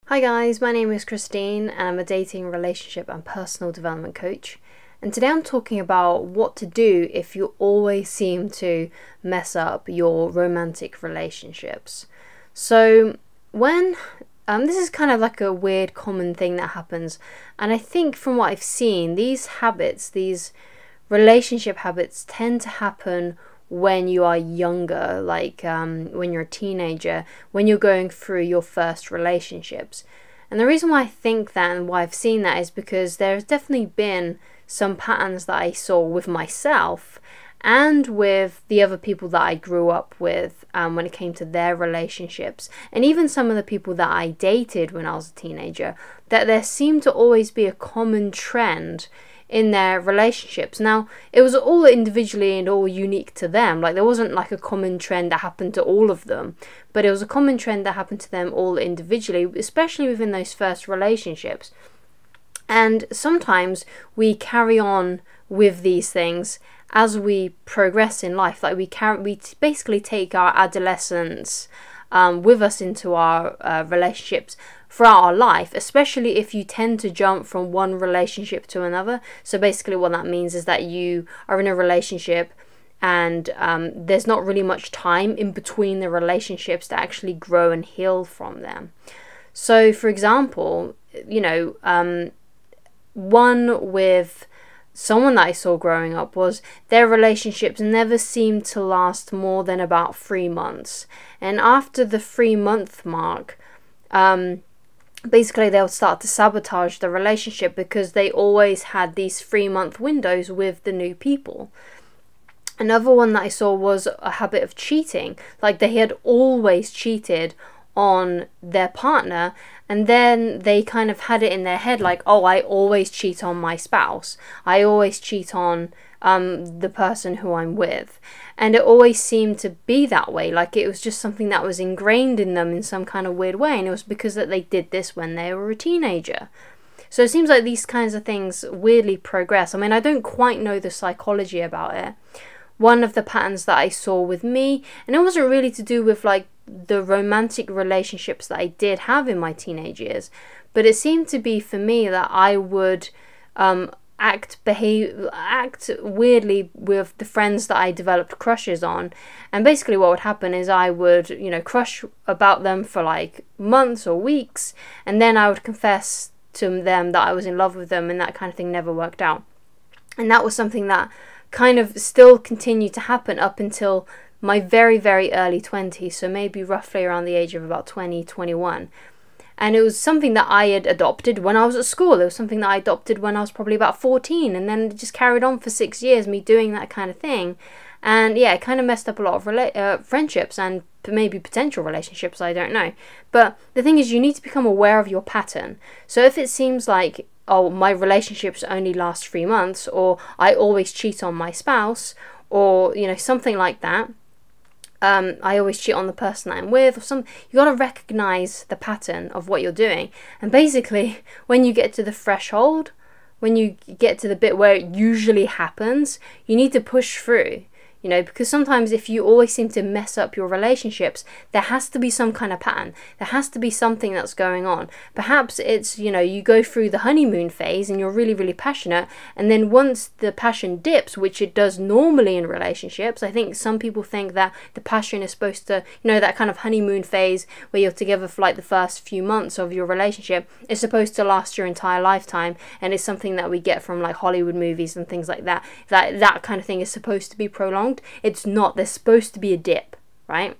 Hi guys, my name is Christine and I'm a dating, relationship and personal development coach. And today I'm talking about what to do if you always seem to mess up your romantic relationships. So when this is kind of like a weird common thing that happens, and I think from what I've seen, these relationship habits tend to happen when you are younger, like when you're a teenager, when you're going through your first relationships. And the reason why I think that and why I've seen that is because there's definitely been some patterns that I saw with myself and with the other people that I grew up with when it came to their relationships, and even some of the people that I dated when I was a teenager, that there seemed to always be a common trend in their relationships. Now, it was all individually and all unique to them. Like, there wasn't like a common trend that happened to all of them, but it was a common trend that happened to them all individually, especially within those first relationships. And sometimes we carry on with these things as we progress in life. Like, we basically take our adolescence with us into our relationships throughout our life, especially if you tend to jump from one relationship to another. So basically what that means is that you are in a relationship and there's not really much time in between the relationships to actually grow and heal from them. So for example, one with someone that I saw growing up was their relationships never seemed to last more than about 3 months. And after the 3-month mark, basically they'll start to sabotage the relationship because they always had these 3-month windows with the new people. Another one that I saw was a habit of cheating. Like, they had always cheated on their partner, and then they kind of had it in their head like, oh, I always cheat on my spouse, I always cheat on the person who I'm with. And it always seemed to be that way, like it was just something that was ingrained in them in some kind of weird way, and it was because that they did this when they were a teenager. So it seems like these kinds of things weirdly progress. I mean, I don't quite know the psychology about it. One of the patterns that I saw with me, and it wasn't really to do with like the romantic relationships that I did have in my teenage years, but it seemed to be for me that I would act weirdly with the friends that I developed crushes on. And basically what would happen is I would, crush about them for like months or weeks, and then I would confess to them that I was in love with them, and that kind of thing never worked out. And that was something that kind of still continued to happen up until my very, very early 20s, so maybe roughly around the age of about 20, 21. And it was something that I had adopted when I was at school. It was something that I adopted when I was probably about 14, and then it just carried on for 6 years, me doing that kind of thing. And yeah, it kind of messed up a lot of friendships and maybe potential relationships, I don't know. But the thing is, you need to become aware of your pattern. So if it seems like, oh, my relationships only last 3 months, or I always cheat on my spouse, or something like that, I always cheat on the person that I'm with, or you got to recognize the pattern of what you're doing. And basically, when you get to the threshold, when you get to the bit where it usually happens, you need to push through. Because sometimes if you always seem to mess up your relationships, there has to be some kind of pattern. There has to be something that's going on. Perhaps it's, you go through the honeymoon phase and you're really, really passionate. And then once the passion dips, which it does normally in relationships, I think some people think that the passion is supposed to, that kind of honeymoon phase where you're together for like the first few months of your relationship is supposed to last your entire lifetime. And it's something that we get from like Hollywood movies and things like that. That kind of thing is supposed to be prolonged. It's not. There's supposed to be a dip, right?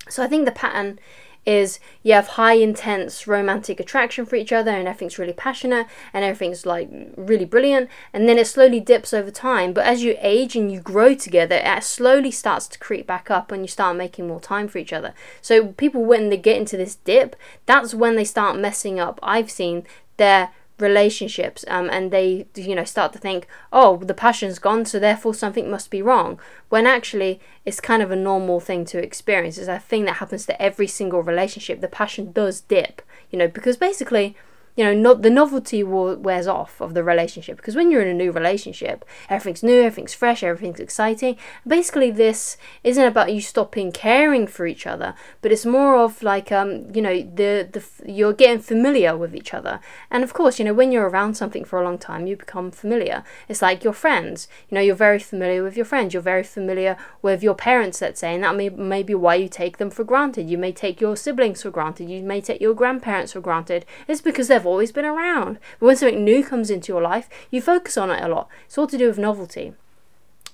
So I think the pattern is you have high intense romantic attraction for each other, and everything's really passionate and everything's like really brilliant, and then it slowly dips over time. But as you age and you grow together, it slowly starts to creep back up and you start making more time for each other. So people, when they get into this dip, that's when they start messing up, I've seen, their relationships, and they start to think, oh, the passion's gone, so therefore something must be wrong, when actually it's kind of a normal thing to experience. It's a thing that happens to every single relationship. The passion does dip, because basically the novelty wears off of the relationship, because when you're in a new relationship, everything's new, everything's fresh, everything's exciting. Basically, this isn't about you stopping caring for each other, but it's more of like you're getting familiar with each other. And of course, when you're around something for a long time, you become familiar. It's like your friends. You're very familiar with your friends. You're very familiar with your parents, let's say, and that may be why you take them for granted. You may take your siblings for granted. You may take your grandparents for granted. It's because they've always been around. But when something new comes into your life, you focus on it a lot. It's all to do with novelty.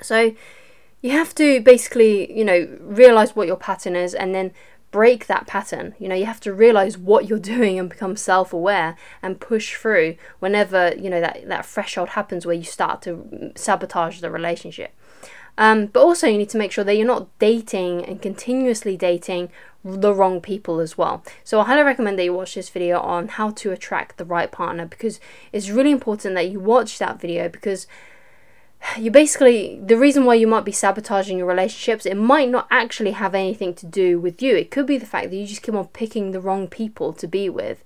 So you have to basically, realize what your pattern is, and then break that pattern. You have to realize what you're doing and become self-aware and push through whenever that threshold happens where you start to sabotage the relationship. But also you need to make sure that you're not dating and continuously dating the wrong people as well. So I highly recommend that you watch this video on how to attract the right partner, because it's really important that you watch that video, because the reason why you might be sabotaging your relationships, it might not actually have anything to do with you. It could be the fact that you just keep on picking the wrong people to be with.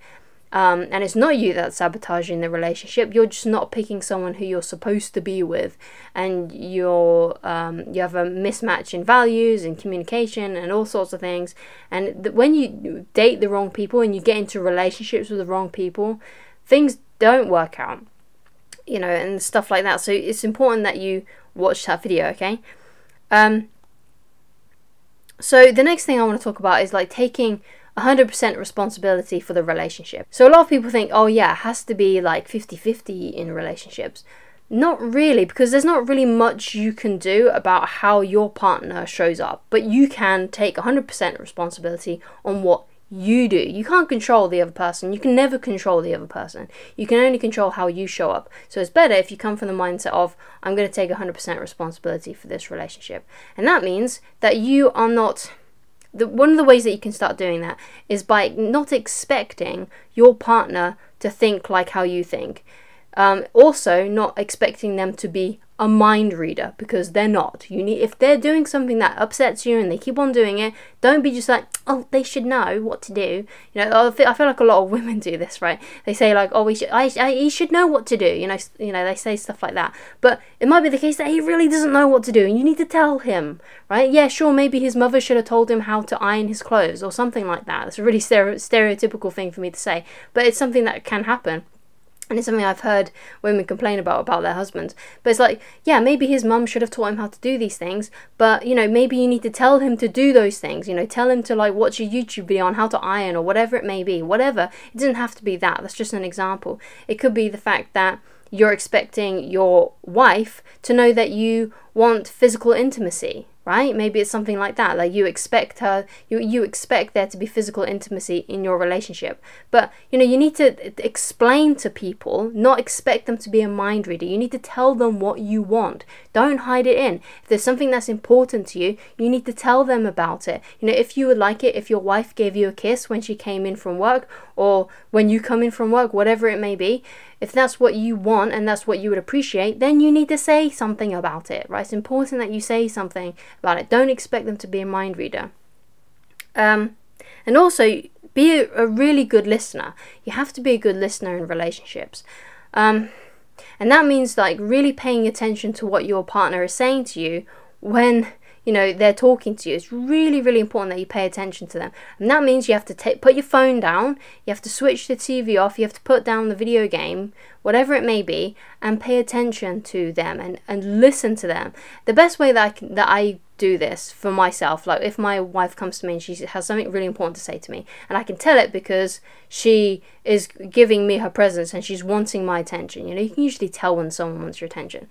And it's not you that's sabotaging the relationship. You're just not picking someone who you're supposed to be with, and you have a mismatch in values and communication and all sorts of things. And when you date the wrong people and you get into relationships with the wrong people, things don't work out, and stuff like that. So it's important that you watch that video, okay? So the next thing I want to talk about is like taking 100% responsibility for the relationship. So a lot of people think, oh yeah, it has to be like 50-50 in relationships. Not really, because there's not really much you can do about how your partner shows up, but you can take 100% responsibility on what you do. You can't control the other person. You can never control the other person. You can only control how you show up. So it's better if you come from the mindset of, I'm going to take 100% responsibility for this relationship. And that means that you are not... One of the ways that you can start doing that is by not expecting your partner to think like how you think. Also, not expecting them to be a mind reader, because they're not. If they're doing something that upsets you and they keep on doing it, don't be just like, oh, they should know what to do. I feel like a lot of women do this, right? They say like, oh, he should know what to do. They say stuff like that. But it might be the case that he really doesn't know what to do, and you need to tell him, right? Yeah, sure, maybe his mother should have told him how to iron his clothes or something like that. It's a really stereotypical thing for me to say, but it's something that can happen. And it's something I've heard women complain about their husbands. But it's like, yeah, maybe his mum should have taught him how to do these things. But, maybe you need to tell him to do those things. Tell him to, like, watch a YouTube video on how to iron or whatever it may be. Whatever. It doesn't have to be that. That's just an example. It could be the fact that you're expecting your wife to know that you want physical intimacy, right? Maybe it's something like that. Like you expect her, you expect there to be physical intimacy in your relationship. But, you need to explain to people, not expect them to be a mind reader. You need to tell them what you want. Don't hide it in. If there's something that's important to you, you need to tell them about it. If you would like it, if your wife gave you a kiss when she came in from work, or when you come in from work, whatever it may be, if that's what you want and that's what you would appreciate, then you need to say something about it, right? It's important that you say something about it. Don't expect them to be a mind reader. And also, be a really good listener. You have to be a good listener in relationships. And that means like really paying attention to what your partner is saying to you when they're talking to you. It's really, really important that you pay attention to them. And that means you have to put your phone down, you have to switch the TV off, you have to put down the video game, whatever it may be, and pay attention to them and listen to them. The best way that I do this for myself, like if my wife comes to me and she has something really important to say to me, and I can tell it because she is giving me her presence and she's wanting my attention. You can usually tell when someone wants your attention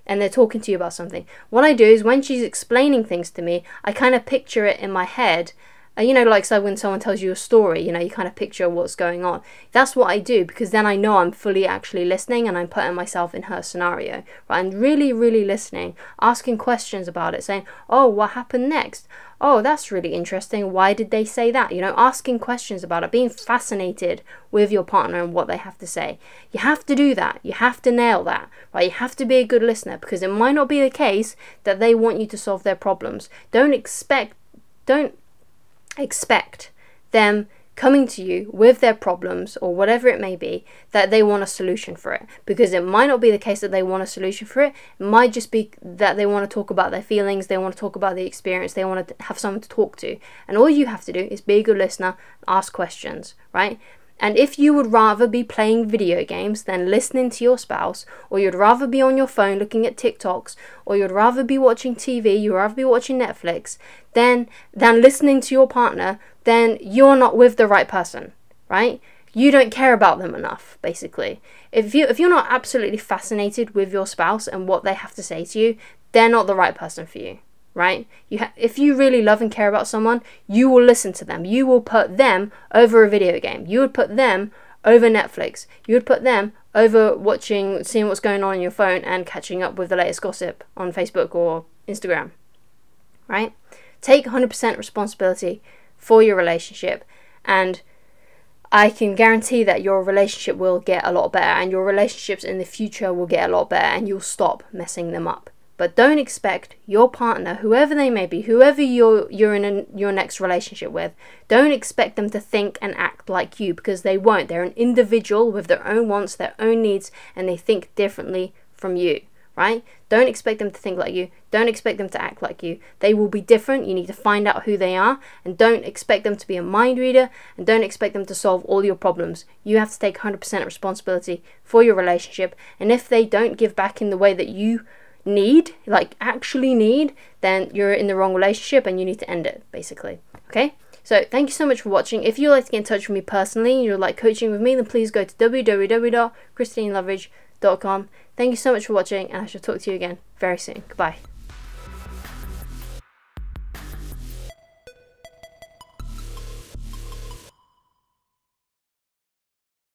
and they're talking to you about something. What I do is when she's explaining things to me, I kind of picture it in my head. Like so when someone tells you a story, you kind of picture what's going on. That's what I do, because then I know I'm fully actually listening and I'm putting myself in her scenario, right? And really, really listening, asking questions about it, saying, oh, what happened next? Oh, that's really interesting. Why did they say that? Asking questions about it, being fascinated with your partner and what they have to say. You have to do that. You have to nail that, right? You have to be a good listener, because it might not be the case that they want you to solve their problems. Don't expect them coming to you with their problems or whatever it may be, that they want a solution for it. Because it might not be the case that they want a solution for it. It might just be that they want to talk about their feelings, they want to talk about the experience, they want to have someone to talk to. And all you have to do is be a good listener, ask questions, right? And if you would rather be playing video games than listening to your spouse, or you'd rather be on your phone looking at TikToks, or you'd rather be watching TV, you'd rather be watching Netflix, than listening to your partner, then you're not with the right person, right? You don't care about them enough, basically. If you're not absolutely fascinated with your spouse and what they have to say to you, they're not the right person for you. Right? If you really love and care about someone, you will listen to them. You will put them over a video game. You would put them over Netflix. You would put them over seeing what's going on your phone and catching up with the latest gossip on Facebook or Instagram. Right? Take 100% responsibility for your relationship, and I can guarantee that your relationship will get a lot better, and your relationships in the future will get a lot better, and you'll stop messing them up. But don't expect your partner, whoever they may be, whoever you're in your next relationship with, don't expect them to think and act like you, because they won't. They're an individual with their own wants, their own needs, and they think differently from you, right? Don't expect them to think like you. Don't expect them to act like you. They will be different. You need to find out who they are, and don't expect them to be a mind reader, and don't expect them to solve all your problems. You have to take 100% responsibility for your relationship, and if they don't give back in the way that you actually need, then you're in the wrong relationship and you need to end it, basically. Okay? So thank you so much for watching. If you'd like to get in touch with me personally and you'd like coaching with me, then please go to www.christineloveridge.com. Thank you so much for watching, and I shall talk to you again very soon. Goodbye.